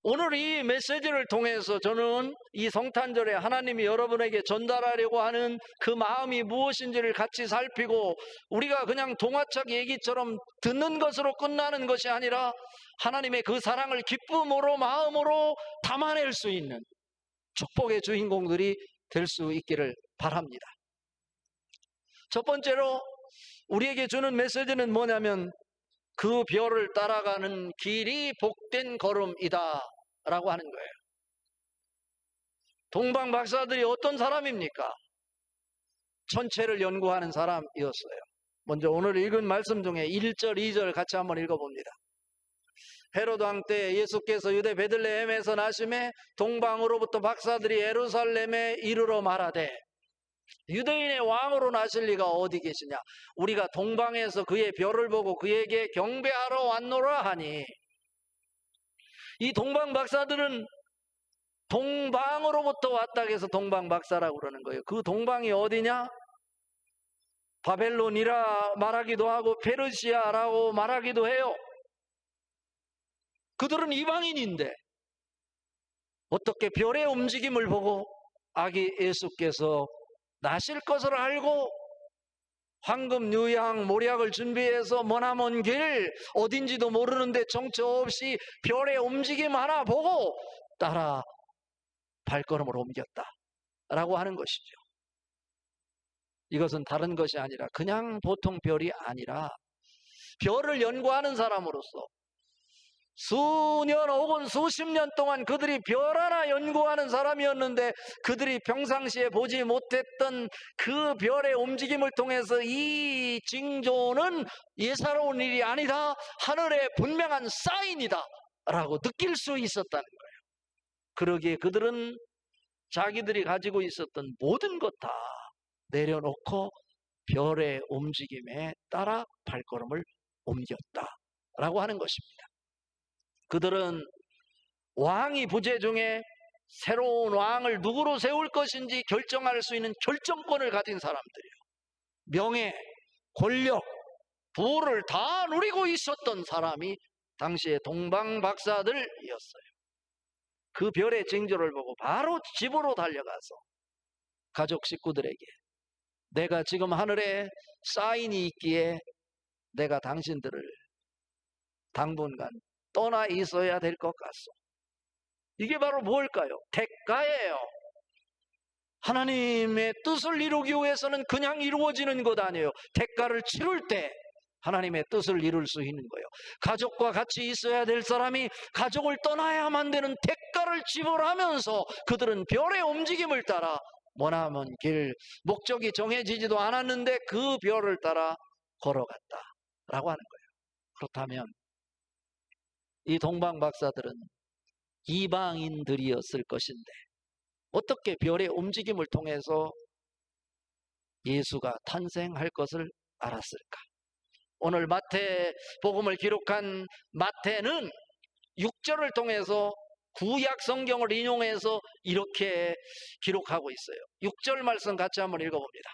오늘 이 메시지를 통해서 저는 이 성탄절에 하나님이 여러분에게 전달하려고 하는 그 마음이 무엇인지를 같이 살피고, 우리가 그냥 동화책 얘기처럼 듣는 것으로 끝나는 것이 아니라 하나님의 그 사랑을 기쁨으로, 마음으로 담아낼 수 있는 축복의 주인공들이 될 수 있기를 바랍니다. 첫 번째로 우리에게 주는 메시지는 뭐냐면, 그 별을 따라가는 길이 복된 걸음이다 라고 하는 거예요. 동방 박사들이 어떤 사람입니까? 천체를 연구하는 사람이었어요. 먼저 오늘 읽은 말씀 중에 1절, 2절 같이 한번 읽어봅니다. 헤로드 왕 때 예수께서 유대 베들레헴에서 나심에 동방으로부터 박사들이 예루살렘에 이르러 말하되, 유대인의 왕으로 나실 리가 어디 계시냐? 우리가 동방에서 그의 별을 보고 그에게 경배하러 왔노라 하니, 이 동방 박사들은 동방으로부터 왔다 해서 동방 박사라고 그러는 거예요. 그 동방이 어디냐? 바벨론이라 말하기도 하고 페르시아라고 말하기도 해요. 그들은 이방인인데 어떻게 별의 움직임을 보고 아기 예수께서 나실 것을 알고 황금, 유향, 모략을 준비해서 머나먼 길, 어딘지도 모르는데 정처 없이 별의 움직임 하나 보고 따라 발걸음을 옮겼다 라고 하는 것이죠. 이것은 다른 것이 아니라 그냥 보통 별이 아니라 별을 연구하는 사람으로서 수년 혹은 수십 년 동안 그들이 별 하나 연구하는 사람이었는데, 그들이 평상시에 보지 못했던 그 별의 움직임을 통해서 이 징조는 예사로운 일이 아니다, 하늘의 분명한 사인이다 라고 느낄 수 있었다는 거예요. 그러기에 그들은 자기들이 가지고 있었던 모든 것 다 내려놓고 별의 움직임에 따라 발걸음을 옮겼다 라고 하는 것입니다. 그들은 왕이 부재 중에 새로운 왕을 누구로 세울 것인지 결정할 수 있는 결정권을 가진 사람들이에요. 명예, 권력, 부를 다 누리고 있었던 사람이 당시의 동방 박사들이었어요. 그 별의 징조를 보고 바로 집으로 달려가서 가족 식구들에게, 내가 지금 하늘에 사인이 있기에 내가 당신들을 당분간 떠나 있어야 될 것 같소. 이게 바로 뭘까요? 대가예요. 하나님의 뜻을 이루기 위해서는 그냥 이루어지는 것 아니에요. 대가를 치를 때 하나님의 뜻을 이룰 수 있는 거예요. 가족과 같이 있어야 될 사람이 가족을 떠나야만 되는 대가를 지불하면서 그들은 별의 움직임을 따라 머나먼 길, 목적이 정해지지도 않았는데 그 별을 따라 걸어갔다라고 하는 거예요. 그렇다면 이 동방 박사들은 이방인들이었을 것인데 어떻게 별의 움직임을 통해서 예수가 탄생할 것을 알았을까? 오늘 마태복음을 기록한 마태는 6절을 통해서 구약 성경을 인용해서 이렇게 기록하고 있어요. 6절 말씀 같이 한번 읽어봅니다.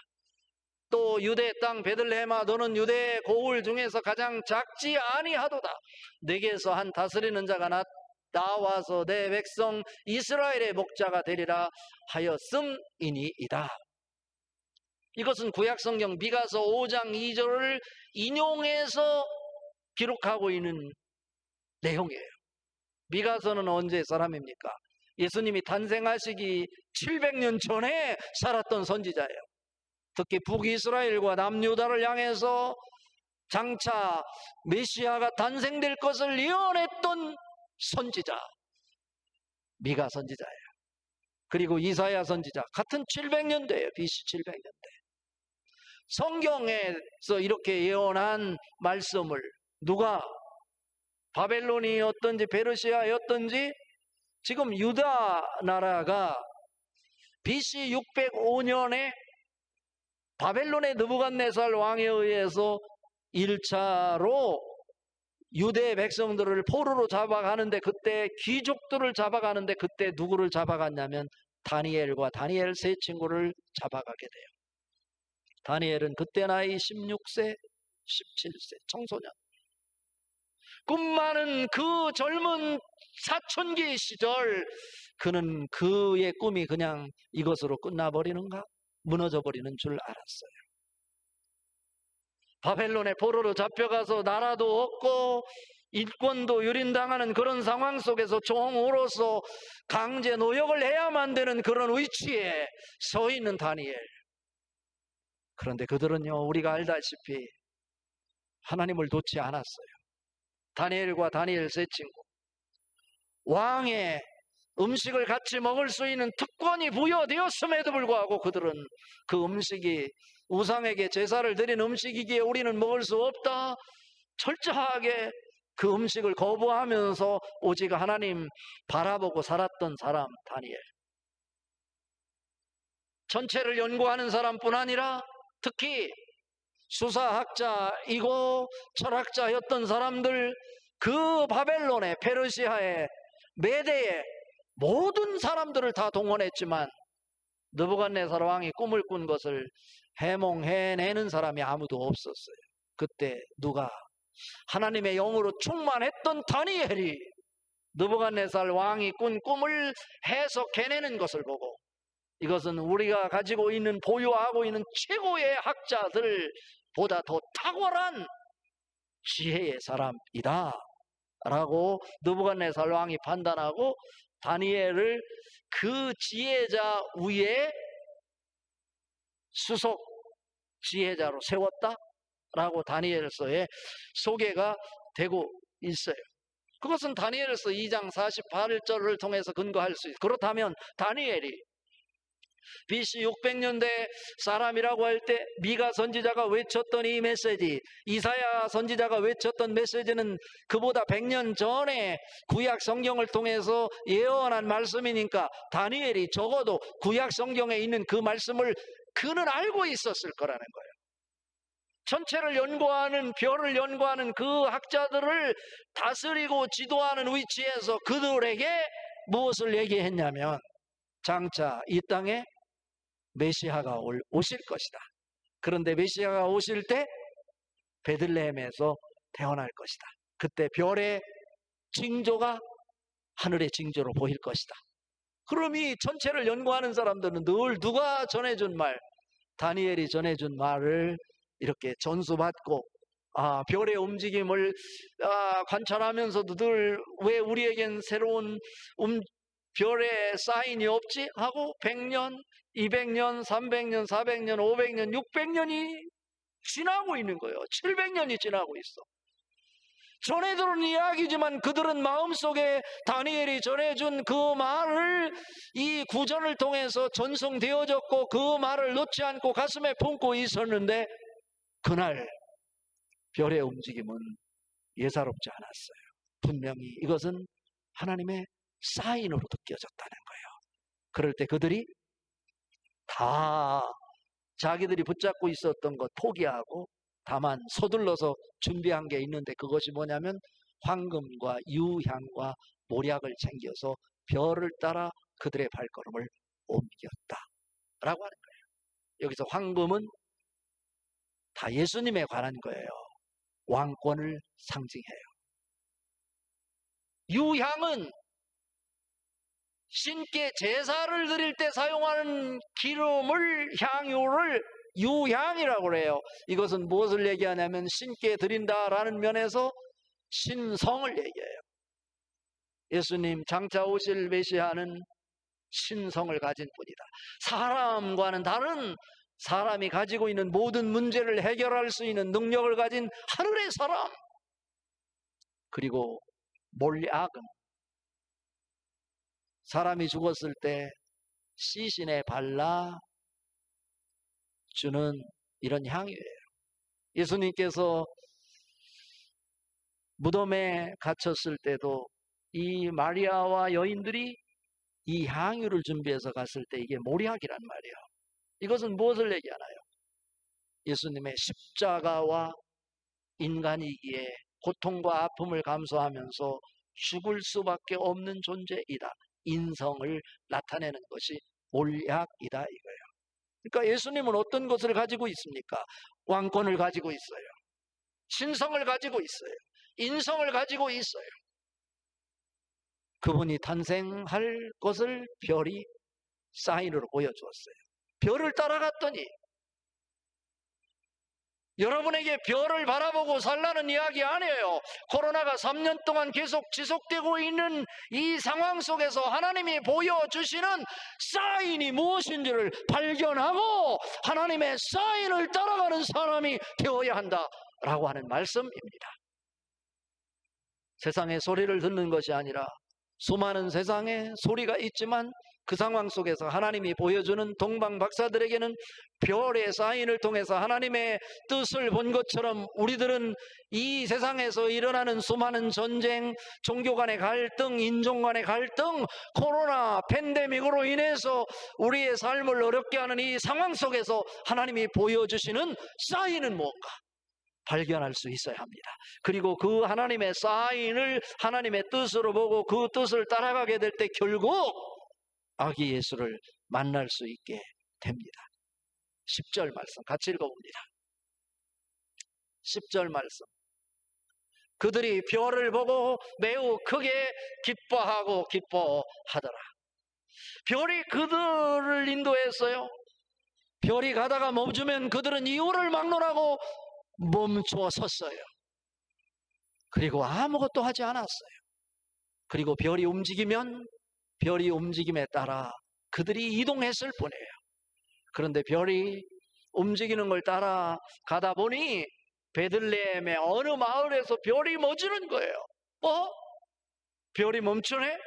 또 유대 땅 베들레헴아, 너는 유대 고을 중에서 가장 작지 아니하도다. 내게서 한 다스리는 자가 나와서 내 백성 이스라엘의 목자가 되리라 하였음이니이다. 이것은 구약 성경 미가서 5장 2절을 인용해서 기록하고 있는 내용이에요. 미가서는 언제 사람입니까? 예수님이 탄생하시기 700년 전에 살았던 선지자예요. 특히 북이스라엘과 남유다를 향해서 장차 메시아가 탄생될 것을 예언했던 선지자, 미가 선지자예요. 그리고 이사야 선지자, 같은 700년대예요. BC 700년대. 성경에서 이렇게 예언한 말씀을 누가, 바벨론이었든지 페르시아였든지 지금 유다 나라가 BC 605년에 바벨론의 느부갓네살 왕에 의해서 1차로 유대 백성들을 포로로 잡아가는데, 그때 귀족들을 잡아가는데 그때 누구를 잡아갔냐면 다니엘과 다니엘 세 친구를 잡아가게 돼요. 다니엘은 그때 나이 16세, 17세 청소년. 꿈 많은 그 젊은 사춘기 시절, 그는 그의 꿈이 그냥 이것으로 끝나버리는가? 무너져 버리는 줄 알았어요. 바벨론의 포로로 잡혀가서 나라도 없고 인권도 유린당하는 그런 상황 속에서 종으로서 강제 노역을 해야만 되는 그런 위치에 서 있는 다니엘. 그런데 그들은요, 우리가 알다시피 하나님을 좇지 않았어요. 다니엘과 다니엘 세 친구, 왕의 음식을 같이 먹을 수 있는 특권이 부여되었음에도 불구하고 그들은 그 음식이 우상에게 제사를 드린 음식이기에 우리는 먹을 수 없다, 철저하게 그 음식을 거부하면서 오직 하나님 바라보고 살았던 사람 다니엘. 전체를 연구하는 사람뿐 아니라 특히 수사학자이고 철학자였던 사람들, 그 바벨론의, 페르시아의, 메대의 모든 사람들을 다 동원했지만 느부갓네살 왕이 꿈을 꾼 것을 해몽해내는 사람이 아무도 없었어요. 그때 누가? 하나님의 영으로 충만했던 다니엘이 느부갓네살 왕이 꾼 꿈을 해석해내는 것을 보고, 이것은 우리가 가지고 있는, 보유하고 있는 최고의 학자들보다 더 탁월한 지혜의 사람이다 라고 느부갓네살 왕이 판단하고 다니엘을 그 지혜자 위에 수석 지혜자로 세웠다 라고 다니엘서에 소개가 되고 있어요. 그것은 다니엘서 2장 48절을 통해서 근거할 수 있어요. 그렇다면 다니엘이 BC 600년대 사람이라고 할 때 미가 선지자가 외쳤던 이 메시지, 이사야 선지자가 외쳤던 메시지는 그보다 100년 전에 구약 성경을 통해서 예언한 말씀이니까 다니엘이 적어도 구약 성경에 있는 그 말씀을 그는 알고 있었을 거라는 거예요. 전체를 연구하는, 별을 연구하는 그 학자들을 다스리고 지도하는 위치에서 그들에게 무엇을 얘기했냐면, 장차 이 땅에 메시아가 오실 것이다. 그런데 메시아가 오실 때 베들레헴에서 태어날 것이다. 그때 별의 징조가 하늘의 징조로 보일 것이다. 그럼 이 전체를 연구하는 사람들은 늘 누가 전해준 말, 다니엘이 전해준 말을 이렇게 전수받고, 별의 움직임을 관찰하면서도 늘 왜 우리에겐 새로운 별의 사인이 없지? 하고 100년, 200년, 300년, 400년, 500년, 600년이 지나고 있는 거예요. 700년이 지나고 있어. 전해들은 이야기지만 그들은 마음속에 다니엘이 전해준 그 말을, 이 구전을 통해서 전송되어졌고 그 말을 놓지 않고 가슴에 품고 있었는데, 그날 별의 움직임은 예사롭지 않았어요. 분명히 이것은 하나님의 사인으로 느껴졌다는 거예요. 그럴 때 그들이 다 자기들이 붙잡고 있었던 것 포기하고 다만 서둘러서 준비한 게 있는데, 그것이 뭐냐면 황금과 유향과 모략을 챙겨서 별을 따라 그들의 발걸음을 옮겼다라고 하는 거예요. 여기서 황금은 다 예수님에 관한 거예요. 왕권을 상징해요. 유향은 신께 제사를 드릴 때 사용하는 기름을, 향유를 유향이라고 그래요. 이것은 무엇을 얘기하냐면 신께 드린다라는 면에서 신성을 얘기해요. 예수님 장차 오실 메시아는 신성을 가진 분이다. 사람과는 다른, 사람이 가지고 있는 모든 문제를 해결할 수 있는 능력을 가진 하늘의 사람. 그리고 몰약은 사람이 죽었을 때 시신에 발라 주는 이런 향유예요. 예수님께서 무덤에 갇혔을 때도 이 마리아와 여인들이 이 향유를 준비해서 갔을 때 이게 몰약이란 말이에요. 이것은 무엇을 얘기하나요? 예수님의 십자가와 인간이기에 고통과 아픔을 감수하면서 죽을 수밖에 없는 존재이다. 인성을 나타내는 것이 몰약이다 이거예요. 그러니까 예수님은 어떤 것을 가지고 있습니까? 왕권을 가지고 있어요. 신성을 가지고 있어요. 인성을 가지고 있어요. 그분이 탄생할 것을 별이 사인으로 보여주었어요. 별을 따라갔더니, 여러분에게 별을 바라보고 살라는 이야기 아니에요. 코로나가 3년 동안 계속 지속되고 있는 이 상황 속에서 하나님이 보여주시는 사인이 무엇인지를 발견하고 하나님의 사인을 따라가는 사람이 되어야 한다라고 하는 말씀입니다. 세상의 소리를 듣는 것이 아니라 수많은 세상에 소리가 있지만 그 상황 속에서 하나님이 보여주는 동방 박사들에게는 별의 사인을 통해서 하나님의 뜻을 본 것처럼 우리들은 이 세상에서 일어나는 수많은 전쟁, 종교 간의 갈등, 인종 간의 갈등, 코로나 팬데믹으로 인해서 우리의 삶을 어렵게 하는 이 상황 속에서 하나님이 보여주시는 사인은 뭔가 발견할 수 있어야 합니다. 그리고 그 하나님의 사인을 하나님의 뜻으로 보고 그 뜻을 따라가게 될 때 결국 아기 예수를 만날 수 있게 됩니다. 10절 말씀 같이 읽어봅니다. 10절 말씀. 그들이 별을 보고 매우 크게 기뻐하고 기뻐하더라. 별이 그들을 인도했어요. 별이 가다가 멈추면 그들은 이유를 막론하고 멈춰 섰어요. 그리고 아무것도 하지 않았어요. 그리고 별이 움직이면 별이 움직임에 따라 그들이 이동했을 뿐이에요. 그런데 별이 움직이는 걸 따라 가다 보니 베들레헴의 어느 마을에서 별이 멈추는 거예요. 별이 멈추네?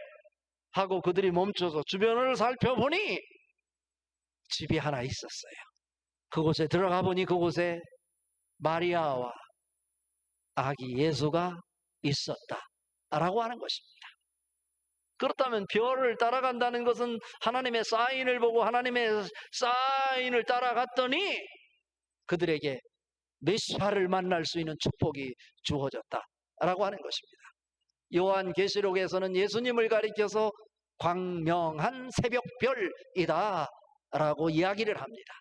하고 그들이 멈춰서 주변을 살펴보니 집이 하나 있었어요. 그곳에 들어가 보니 그곳에 마리아와 아기 예수가 있었다라고 하는 것입니다. 그렇다면 별을 따라간다는 것은 하나님의 사인을 보고 하나님의 사인을 따라갔더니 그들에게 메시아를 만날 수 있는 축복이 주어졌다라고 하는 것입니다. 요한계시록에서는 예수님을 가리켜서 광명한 새벽별이다 라고 이야기를 합니다.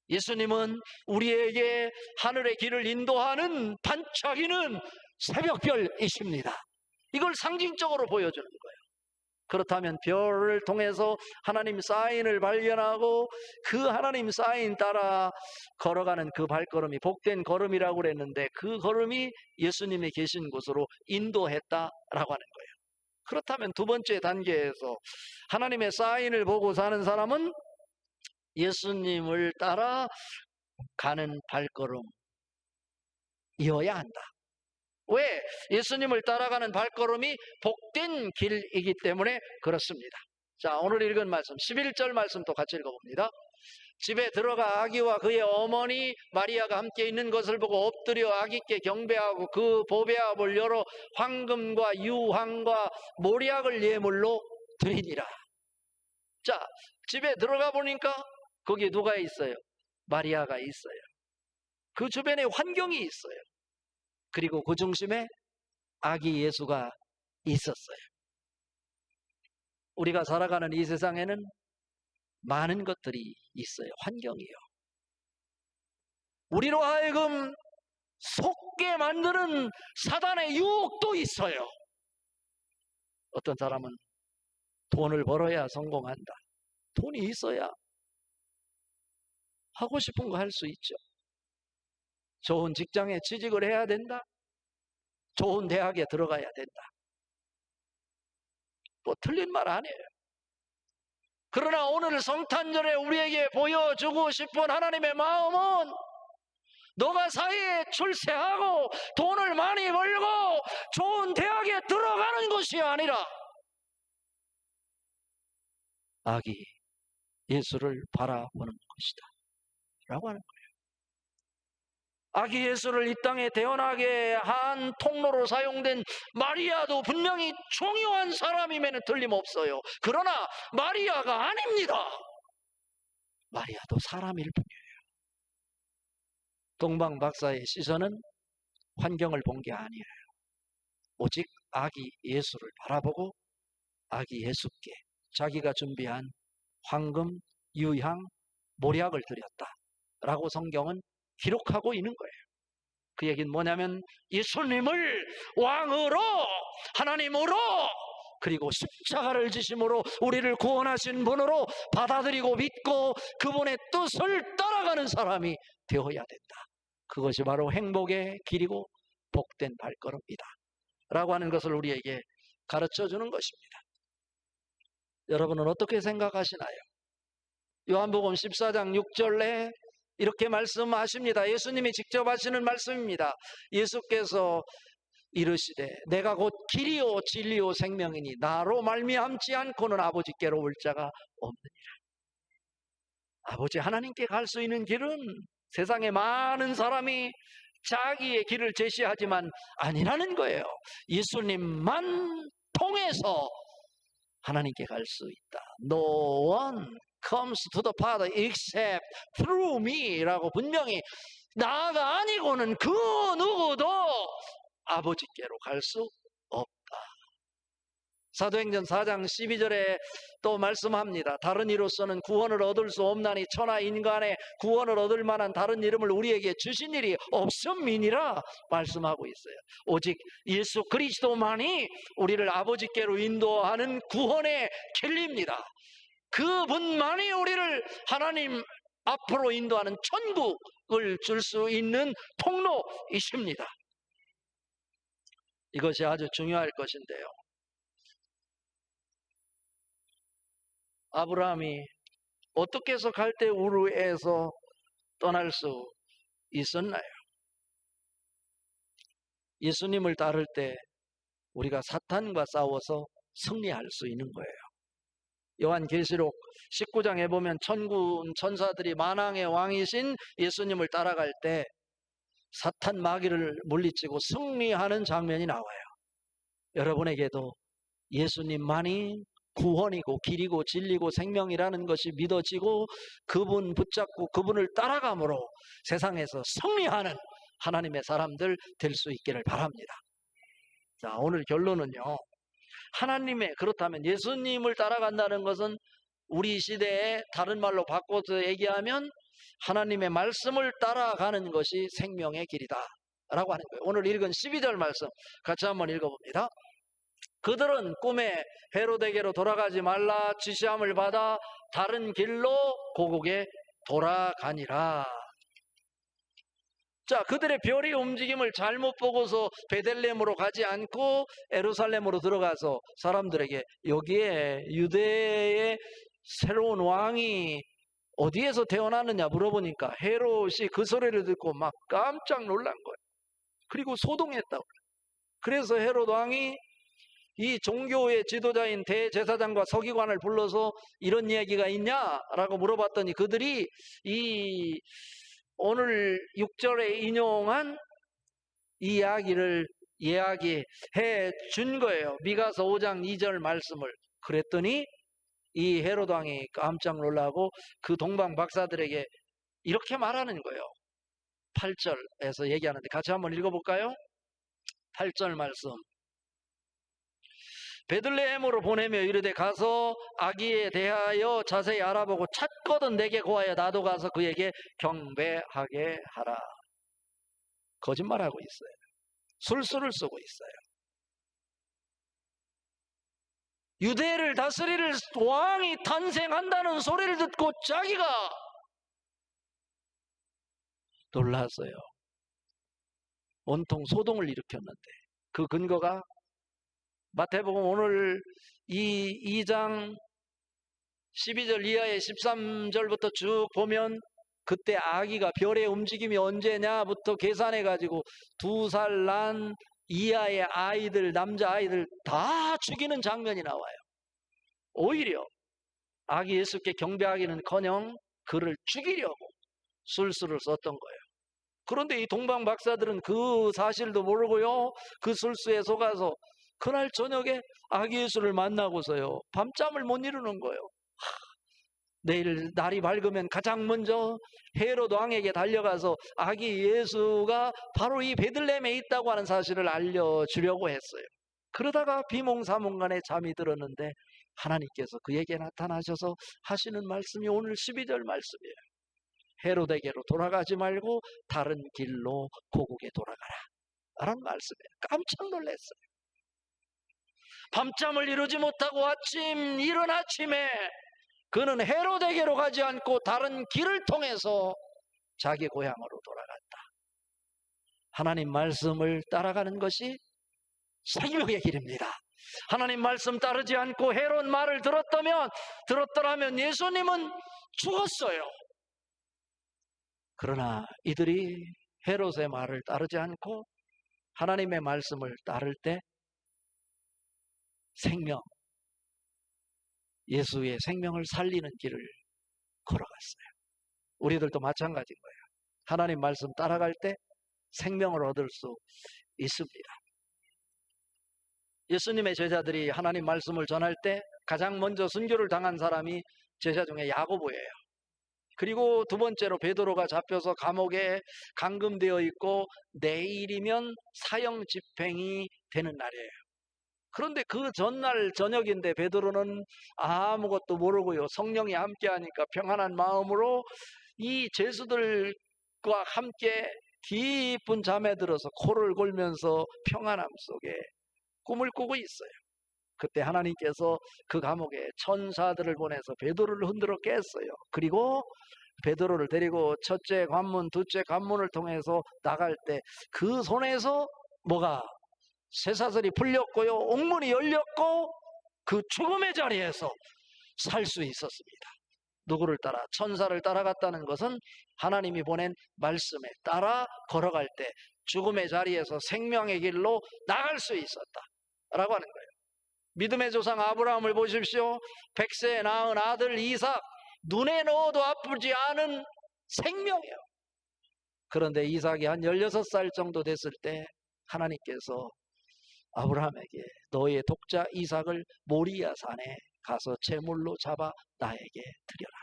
예수님은 우리에게 하늘의 길을 인도하는 반짝이는 새벽별이십니다. 이걸 상징적으로 보여주는 거예요. 그렇다면 별을 통해서 하나님 사인을 발견하고 그 하나님 사인 따라 걸어가는 그 발걸음이 복된 걸음이라고 그랬는데 그 걸음이 예수님이 계신 곳으로 인도했다라고 하는 거예요. 그렇다면 두 번째 단계에서 하나님의 사인을 보고 사는 사람은 예수님을 따라 가는 발걸음이어야 한다. 왜? 예수님을 따라가는 발걸음이 복된 길이기 때문에 그렇습니다. 자, 오늘 읽은 말씀 11절 말씀도 같이 읽어봅니다. 집에 들어가 아기와 그의 어머니 마리아가 함께 있는 것을 보고 엎드려 아기께 경배하고 그 보배압을 열어 황금과 유황과 모략을 예물로 드리니라. 자, 집에 들어가 보니까 거기에 누가 있어요? 마리아가 있어요. 그 주변에 환경이 있어요. 그리고 그 중심에 아기 예수가 있었어요. 우리가 살아가는 이 세상에는 많은 것들이 있어요. 환경이요. 우리로 하여금 속게 만드는 사단의 유혹도 있어요. 어떤 사람은 돈을 벌어야 성공한다. 돈이 있어야 하고 싶은 거 할 수 있죠. 좋은 직장에 취직을 해야 된다. 좋은 대학에 들어가야 된다. 뭐 틀린 말 아니에요. 그러나 오늘 성탄절에 우리에게 보여주고 싶은 하나님의 마음은 너가 사회에 출세하고 돈을 많이 벌고 좋은 대학에 들어가는 것이 아니라 아기 예수를 바라보는 것이다 라고 하는 거예요. 아기 예수를 이 땅에 태어나게 한 통로로 사용된 마리아도 분명히 중요한 사람임에는 틀림없어요. 그러나 마리아가 아닙니다. 마리아도 사람일 뿐이에요. 동방 박사의 시선은 환경을 본 게 아니에요. 오직 아기 예수를 바라보고 아기 예수께 자기가 준비한 황금, 유향, 모략을 드렸다라고 성경은 기록하고 있는 거예요. 그 얘기는 뭐냐면 예수님을 왕으로, 하나님으로, 그리고 십자가를 지심으로 우리를 구원하신 분으로 받아들이고 믿고 그분의 뜻을 따라가는 사람이 되어야 된다. 그것이 바로 행복의 길이고 복된 발걸음이다 라고 하는 것을 우리에게 가르쳐 주는 것입니다. 여러분은 어떻게 생각하시나요? 요한복음 14장 6절에 이렇게 말씀하십니다. 예수님이 직접 하시는 말씀입니다. 예수께서 이르시되 내가 곧 길이요 진리요 생명이니 나로 말미암지 않고는 아버지께로 올 자가 없느니라. 아버지 하나님께 갈 수 있는 길은 세상에 많은 사람이 자기의 길을 제시하지만 아니라는 거예요. 예수님만 통해서 하나님께 갈 수 있다. No one comes to the Father except through me 라고 분명히, 나가 아니고는 그 누구도 아버지께로 갈 수 없다. 사도행전 4장 12절에 또 말씀합니다. 다른 이로서는 구원을 얻을 수 없나니 천하 인간의 구원을 얻을 만한 다른 이름을 우리에게 주신 일이 없음이니라 말씀하고 있어요. 오직 예수 그리스도만이 우리를 아버지께로 인도하는 구원의 길입니다. 그분만이 우리를 하나님 앞으로 인도하는 천국을 줄 수 있는 통로이십니다. 이것이 아주 중요할 것인데요. 아브라함이 어떻게 해서 갈대 우르에서 떠날 수 있었나요? 예수님을 따를 때 우리가 사탄과 싸워서 승리할 수 있는 거예요. 요한계시록 19장에 보면 천군 천사들이 만왕의 왕이신 예수님을 따라갈 때 사탄 마귀를 물리치고 승리하는 장면이 나와요. 여러분에게도 예수님만이 구원이고 길이고 진리고 생명이라는 것이 믿어지고 그분 붙잡고 그분을 따라감으로 세상에서 승리하는 하나님의 사람들 될 수 있기를 바랍니다. 자, 오늘 결론은요, 그렇다면 예수님을 따라간다는 것은 우리 시대에 다른 말로 바꿔서 얘기하면 하나님의 말씀을 따라가는 것이 생명의 길이다 라고 하는 거예요. 오늘 읽은 12절 말씀 같이 한번 읽어봅니다. 그들은 꿈에 헤로데게로 돌아가지 말라 지시함을 받아 다른 길로 고국에 돌아가니라. 자, 그들의 별의 움직임을 잘못 보고서 베들레헴으로 가지 않고 예루살렘으로 들어가서 사람들에게 여기에 유대의 새로운 왕이 어디에서 태어나느냐 물어보니까 헤롯이 그 소리를 듣고 막 깜짝 놀란 거예요. 그리고 소동했다고. 그래서 헤롯 왕이 이 종교의 지도자인 대제사장과 서기관을 불러서 이런 이야기가 있냐라고 물어봤더니 그들이 이 오늘 6절에 인용한 이 이야기를 이야기해 준 거예요. 미가서 5장 2절 말씀을. 그랬더니 이 헤롯 왕이 깜짝 놀라고 그 동방 박사들에게 이렇게 말하는 거예요. 8절에서 얘기하는데 같이 한번 읽어볼까요? 8절 말씀. 베들레헴으로 보내며 이르되 가서 아기에 대하여 자세히 알아보고 찾거든 내게 고하여 나도 가서 그에게 경배하게 하라. 거짓말하고 있어요. 술수를 쓰고 있어요. 유대를 다스릴 왕이 탄생한다는 소리를 듣고 자기가 놀랐어요. 온통 소동을 일으켰는데 그 근거가 마태복음 오늘 이 2장 12절 이하의 13절부터 쭉 보면 그때 아기가 별의 움직임이 언제냐부터 계산해가지고 2살 난 이하의 아이들, 남자아이들 다 죽이는 장면이 나와요. 오히려 아기 예수께 경배하기는커녕 그를 죽이려고 술수를 썼던 거예요. 그런데 이 동방 박사들은 그 사실도 모르고요, 그 술수에 속아서 그날 저녁에 아기 예수를 만나고서요 밤잠을 못 이루는 거예요. 내일 날이 밝으면 가장 먼저 헤롯 왕에게 달려가서 아기 예수가 바로 이 베들레헴에 있다고 하는 사실을 알려주려고 했어요. 그러다가 비몽사몽간에 잠이 들었는데 하나님께서 그에게 나타나셔서 하시는 말씀이 오늘 12절 말씀이에요. 헤로데게로 돌아가지 말고 다른 길로 고국에 돌아가라 라는 말씀이에요. 깜짝 놀랐어요. 밤잠을 이루지 못하고 이른 아침에 그는 헤로데게로 가지 않고 다른 길을 통해서 자기 고향으로 돌아갔다. 하나님 말씀을 따라가는 것이 생명의 길입니다. 하나님 말씀 따르지 않고 헤롯 말을 들었더라면 예수님은 죽었어요. 그러나 이들이 헤롯의 말을 따르지 않고 하나님의 말씀을 따를 때 예수의 생명을 살리는 길을 걸어갔어요. 우리들도 마찬가지인 거예요. 하나님 말씀 따라갈 때 생명을 얻을 수 있습니다. 예수님의 제자들이 하나님 말씀을 전할 때 가장 먼저 순교를 당한 사람이 제자 중에 야고보예요. 그리고 두 번째로 베드로가 잡혀서 감옥에 감금되어 있고 내일이면 사형 집행이 되는 날이에요. 그런데 그 전날 저녁인데 베드로는 아무것도 모르고요, 성령이 함께하니까 평안한 마음으로 이 죄수들과 함께 깊은 잠에 들어서 코를 골면서 평안함 속에 꿈을 꾸고 있어요. 그때 하나님께서 그 감옥에 천사들을 보내서 베드로를 흔들어 깼어요. 그리고 베드로를 데리고 첫째 관문, 둘째 관문을 통해서 나갈 때 그 손에서 쇠사슬이 풀렸고요, 옥문이 열렸고 그 죽음의 자리에서 살 수 있었습니다. 누구를 따라? 천사를 따라갔다는 것은 하나님이 보낸 말씀에 따라 걸어갈 때 죽음의 자리에서 생명의 길로 나갈 수 있었다라고 하는 거예요. 믿음의 조상 아브라함을 보십시오. 100세에 낳은 아들 이삭, 눈에 넣어도 아프지 않은 생명이에요. 그런데 이삭이 한 16살 정도 됐을 때 하나님께서 아브라함에게 너의 독자 이삭을 모리아 산에 가서 제물로 잡아 나에게 드려라.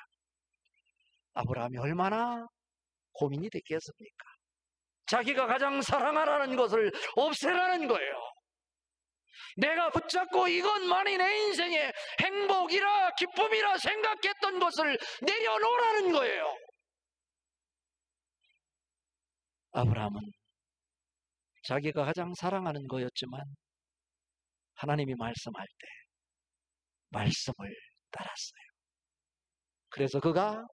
아브라함이 얼마나 고민이 됐겠습니까? 자기가 가장 사랑하라는 것을 없애라는 거예요. 내가 붙잡고 이것만이 내 인생의 행복이라 기쁨이라 생각했던 것을 내려놓으라는 거예요. 아브라함은 자기가 가장 사랑하는 거였지만 하나님이 말씀할 때 말씀을 따랐어요. 그래서 그가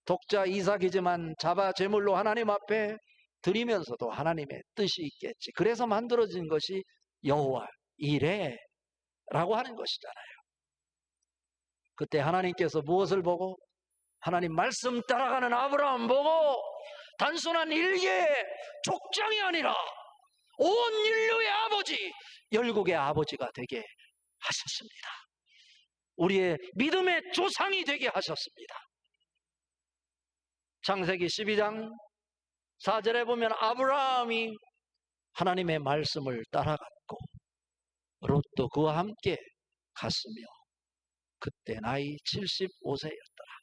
독자 이삭이지만 잡아 제물로 하나님 앞에 드리면서도 하나님의 뜻이 있겠지. 그래서 만들어진 것이 여호와 이레라고 하는 것이잖아요. 그때 하나님께서 무엇을 보고? 하나님 말씀 따라가는 아브라함 보고 단순한 일개의 족장이 아니라 온 인류의 아버지, 열국의 아버지가 되게 하셨습니다. 우리의 믿음의 조상이 되게 하셨습니다. 창세기 12장 4절에 보면 아브라함이 하나님의 말씀을 따라갔고 롯도 그와 함께 갔으며 그때 나이 75세였더라.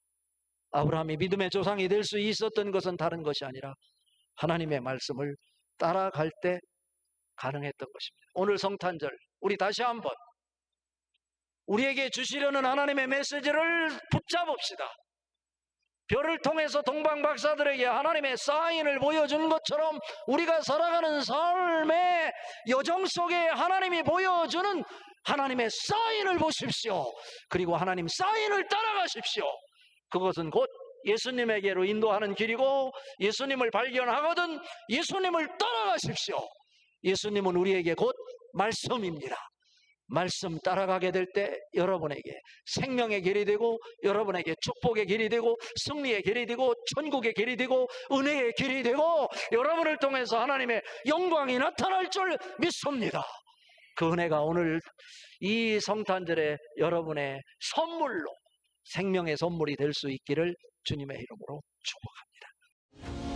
아브라함이 믿음의 조상이 될 수 있었던 것은 다른 것이 아니라 하나님의 말씀을 따라갈 때 가능했던 것입니다. 오늘 성탄절 우리 다시 한번 우리에게 주시려는 하나님의 메시지를 붙잡읍시다. 별을 통해서 동방 박사들에게 하나님의 사인을 보여준 것처럼 우리가 살아가는 삶의 여정 속에 하나님이 보여주는 하나님의 사인을 보십시오. 그리고 하나님 사인을 따라가십시오. 그것은 곧 예수님에게로 인도하는 길이고 예수님을 발견하거든 예수님을 따라가십시오. 예수님은 우리에게 곧 말씀입니다. 말씀 따라가게 될 때 여러분에게 생명의 길이 되고 여러분에게 축복의 길이 되고 승리의 길이 되고 천국의 길이 되고 은혜의 길이 되고 여러분을 통해서 하나님의 영광이 나타날 줄 믿습니다. 그 은혜가 오늘 이 성탄절에 여러분의 선물로 생명의 선물이 될 수 있기를 주님의 이름으로 축복합니다.